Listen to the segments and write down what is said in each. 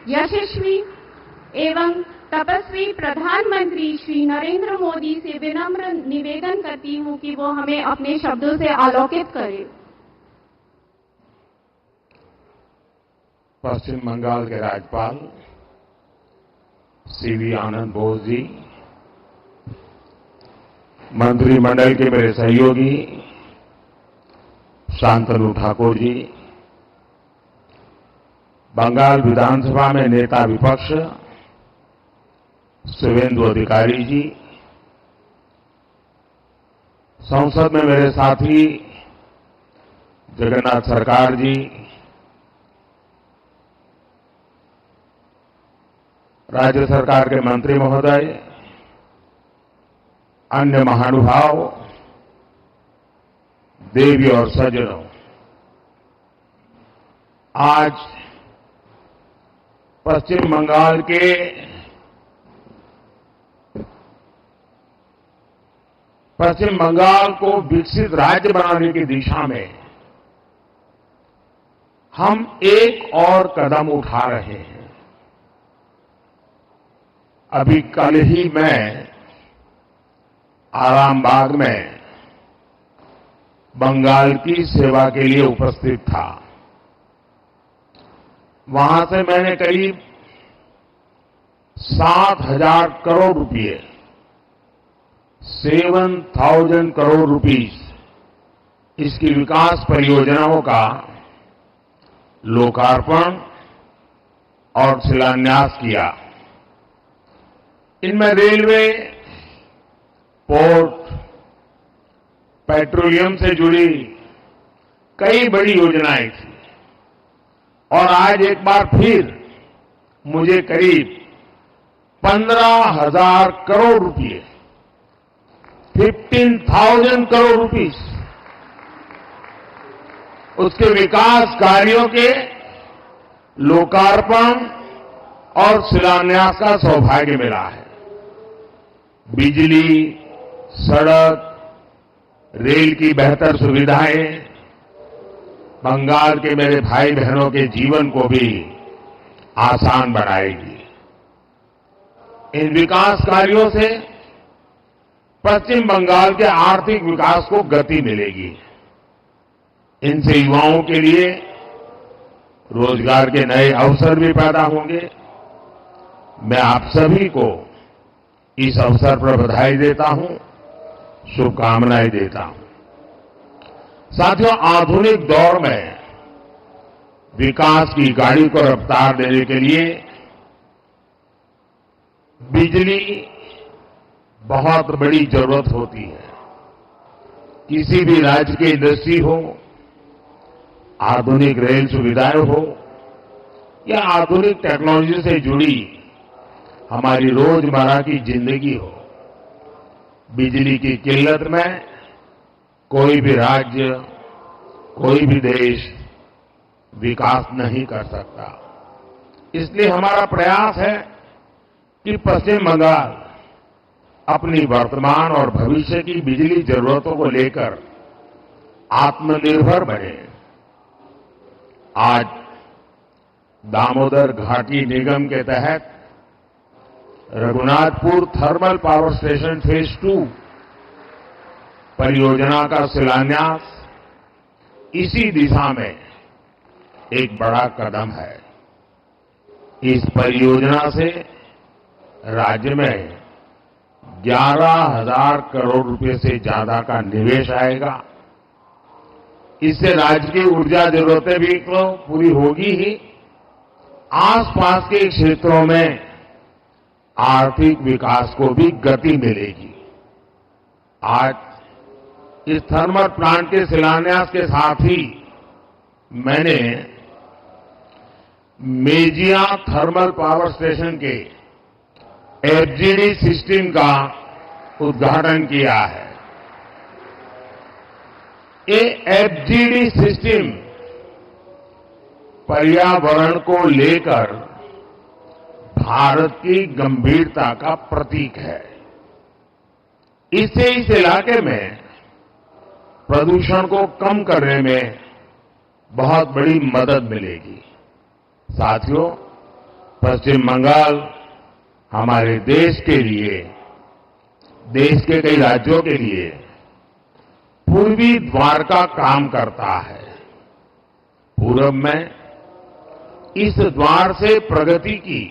यशस्वी एवं तपस्वी प्रधानमंत्री श्री नरेंद्र मोदी से विनम्र निवेदन करती हूं कि वो हमें अपने शब्दों से आलोकित करें। पश्चिम बंगाल के राज्यपाल सीवी आनंद बोस जी, मंत्रिमंडल के मेरे सहयोगी शांतनु ठाकुर जी, बंगाल विधानसभा में नेता विपक्ष शिवेंदु अधिकारी जी, संसद में मेरे साथी जगन्नाथ सरकार जी, राज्य सरकार के मंत्री महोदय, अन्य महानुभाव, देवी और सज्जनों, आज पश्चिम बंगाल को विकसित राज्य बनाने की दिशा में हम एक और कदम उठा रहे हैं। अभी कल ही मैं आरामबाग में बंगाल की सेवा के लिए उपस्थित था। वहां से मैंने करीब 7,000 करोड़ रुपए, 7,000 करोड़ रुपीस इसकी विकास परियोजनाओं का लोकार्पण और शिलान्यास किया। इनमें रेलवे, पोर्ट, पेट्रोलियम से जुड़ी कई बड़ी योजनाएं थी और आज एक बार फिर मुझे करीब 15,000 करोड़ रुपए, 15,000 करोड़ रुपीस उसके विकास कार्यों के लोकार्पण और शिलान्यास का सौभाग्य मिला है। बिजली, सड़क, रेल की बेहतर सुविधाएं बंगाल के मेरे भाई बहनों के जीवन को भी आसान बनाएगी। इन विकास कार्यों से पश्चिम बंगाल के आर्थिक विकास को गति मिलेगी। इनसे युवाओं के लिए रोजगार के नए अवसर भी पैदा होंगे। मैं आप सभी को इस अवसर पर बधाई देता हूं, शुभकामनाएं देता हूं। साथियों, आधुनिक दौर में विकास की गाड़ी को रफ्तार देने के लिए बिजली बहुत बड़ी जरूरत होती है। किसी भी राज्य की इंडस्ट्री हो, आधुनिक रेल सुविधाएं हो या आधुनिक टेक्नोलॉजी से जुड़ी हमारी रोजमर्रा की जिंदगी हो, बिजली की किल्लत में कोई भी राज्य, कोई भी देश विकास नहीं कर सकता। इसलिए हमारा प्रयास है कि पश्चिम बंगाल अपनी वर्तमान और भविष्य की बिजली जरूरतों को लेकर आत्मनिर्भर बने। आज दामोदर घाटी निगम के तहत Raghunathpur thermal power station phase 2 परियोजना का शिलान्यास इसी दिशा में एक बड़ा कदम है। इस परियोजना से राज्य में 11,000 करोड़ रुपए से ज्यादा का निवेश आएगा। इससे राज्य की ऊर्जा जरूरतें भी तो पूरी होगी ही, आसपास के क्षेत्रों में आर्थिक विकास को भी गति मिलेगी। आज इस थर्मल प्लांट के शिलान्यास के साथ ही मैंने मेजिया थर्मल पावर स्टेशन के एफजीडी सिस्टम का उद्घाटन किया है। ये एफजीडी सिस्टम पर्यावरण को लेकर भारत की गंभीरता का प्रतीक है। इससे इस इलाके में प्रदूषण को कम करने में बहुत बड़ी मदद मिलेगी। साथियों, पश्चिम बंगाल हमारे देश के लिए, देश के कई राज्यों के लिए पूर्वी द्वार का काम करता है। पूरब में इस द्वार से प्रगति की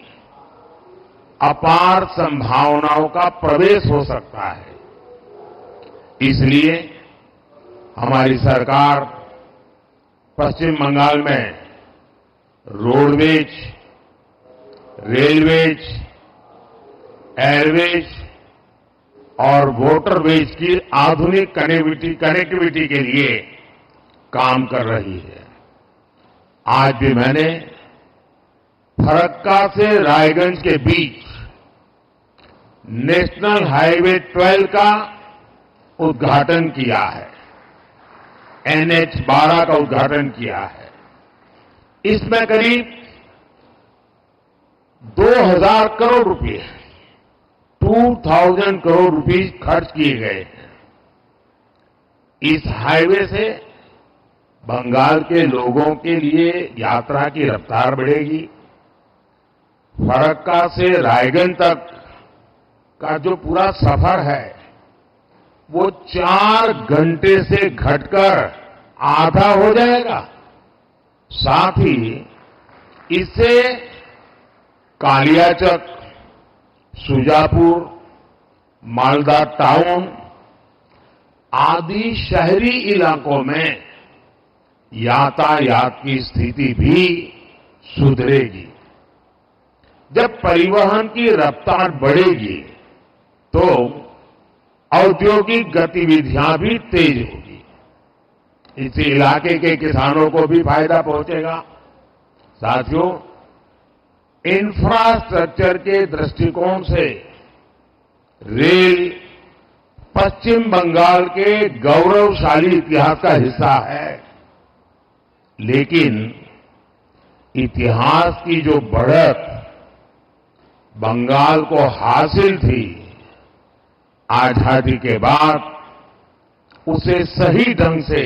अपार संभावनाओं का प्रवेश हो सकता है। इसलिए हमारी सरकार पश्चिम बंगाल में रोडवेज, रेलवेज, एयरवेज और वाटरवेज की आधुनिक कनेक्टिविटी के लिए काम कर रही है। आज भी मैंने फरक्का से रायगंज के बीच नेशनल हाईवे 12 का उद्घाटन किया है, NH 12 का उद्घाटन किया है। इसमें करीब 2000 करोड़ रुपए, 2000 करोड़ रुपए खर्च किए गए हैं। इस हाईवे से बंगाल के लोगों के लिए यात्रा की रफ्तार बढ़ेगी। फरक्का से रायगंज तक का जो पूरा सफर है वो 4 घंटे से घटकर आधा हो जाएगा। साथ ही इससे कालियाचक, सुजापुर, मालदा टाउन आदि शहरी इलाकों में यातायात की स्थिति भी सुधरेगी। जब परिवहन की रफ्तार बढ़ेगी तो औद्योगिक गतिविधियां भी तेज होगी। इस इलाके के किसानों को भी फायदा पहुंचेगा। साथियों, इंफ्रास्ट्रक्चर के दृष्टिकोण से रेल पश्चिम बंगाल के गौरवशाली इतिहास का हिस्सा है, लेकिन इतिहास की जो बढ़त बंगाल को हासिल थी, आजादी के बाद उसे सही ढंग से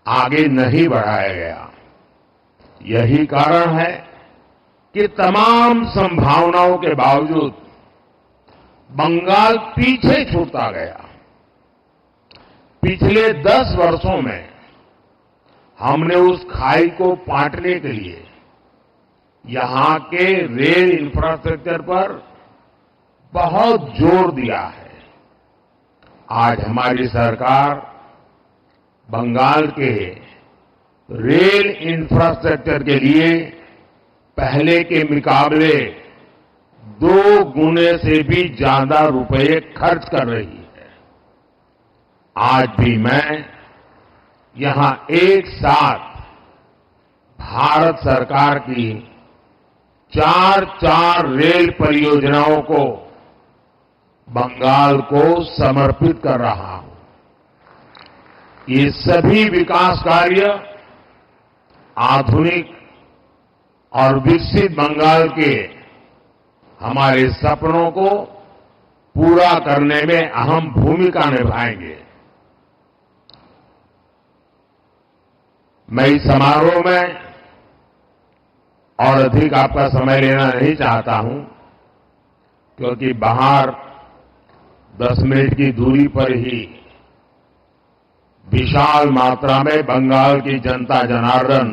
आगे नहीं बढ़ाया गया। यही कारण है कि तमाम संभावनाओं के बावजूद बंगाल पीछे छूटता गया। पिछले 10 वर्षों में हमने उस खाई को पाटने के लिए यहां के रेल इंफ्रास्ट्रक्चर पर बहुत जोर दिया है। आज हमारी सरकार बंगाल के रेल इंफ्रास्ट्रक्चर के लिए पहले के मुकाबले 2 गुने से भी ज्यादा रुपए खर्च कर रही है। आज भी मैं यहां एक साथ भारत सरकार की 4 रेल परियोजनाओं को बंगाल को समर्पित कर रहा हूं। ये सभी विकास कार्य आधुनिक और विकसित बंगाल के हमारे सपनों को पूरा करने में अहम भूमिका निभाएंगे। मैं इस समारोह में और अधिक आपका समय लेना नहीं चाहता हूं, क्योंकि बाहर 10 मिनट की दूरी पर ही विशाल मात्रा में बंगाल की जनता जनार्दन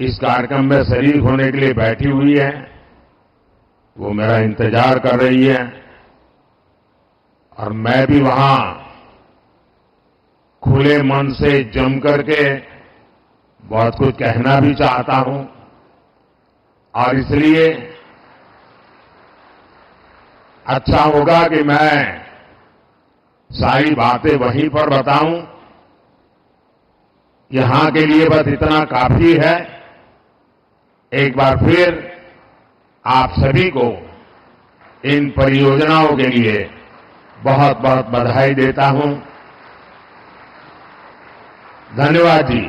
इस कार्यक्रम में शरीक होने के लिए बैठी हुई है। वो मेरा इंतजार कर रही है और मैं भी वहां खुले मन से जम करके बहुत कुछ कहना भी चाहता हूं, और इसलिए अच्छा होगा कि मैं सारी बातें वहीं पर बताऊं। यहां के लिए बस इतना काफी है। एक बार फिर आप सभी को इन परियोजनाओं के लिए बहुत बहुत बधाई देता हूं। धन्यवाद जी।